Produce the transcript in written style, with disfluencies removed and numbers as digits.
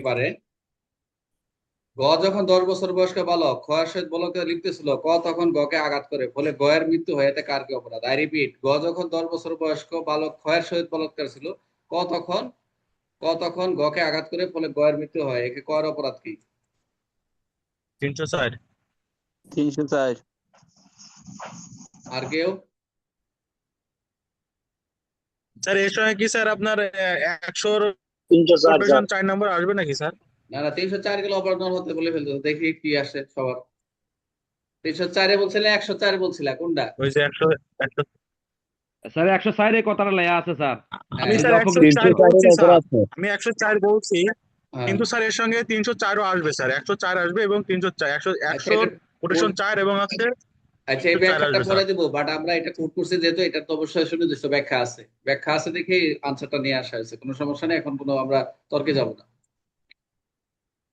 পারে। গ যখন 10 বছর বয়স্ক বালক খ এর সহিত বলকে লিখতেছিল, ক তখন গকে আঘাত করে, ফলে গ এর মৃত্যু হয়, এতে কার কি অপরাধ? আই রিপিট, গ যখন 10 বছর বয়স্ক বালক খ এর সহিত বলাৎকার ছিল, ক তখন গকে আঘাত করে, ফলে গ এর মৃত্যু হয়, একে ক এর অপরাধ কি? 304। 304। আর কেউ? স্যার এর সঙ্গে কি স্যার আপনার 100 304 কোটেশন স্যার। 4 নম্বর আসবে নাকি স্যার? না না, 304 গেলে অপরাধ হতে বলে ফেলতো, দেখি কি আসে সবার। 304-এ বলছিলে, 104-এ বলছিলা, কোনটা? ওই যে 100 100। স্যার 104 এ কথাটা লেয়া আছে স্যার। আমি হ্যাঁ স্যার লক্ষ্য করেছি 104 তো। 304 বলছি এর স্যার, অপরাধ স্যার। আমি 104 বলছি, হ্যাঁ। কিন্তু স্যার এর সঙ্গে 304ও আসবে স্যার, 104 আসবে এবং 304, 100 আচ্ছা 100 এটা কোটেশন 4 এবং আছে আচ্ছা, এই 304 ব্যাখ্যাটা আসবে পরে স্যার। দিব, বাট আমরা এটা কোট করছি যেহেতু, এটা তো অবশ্যই সুনির্দিষ্ট ব্যাখ্যা আছে, ব্যাখ্যা আছে দেখে আনসারটা নিয়ে আসা হয়েছে। কোনো সমস্যা নেই, এখন কোনো আমরা তর্কে যাব না।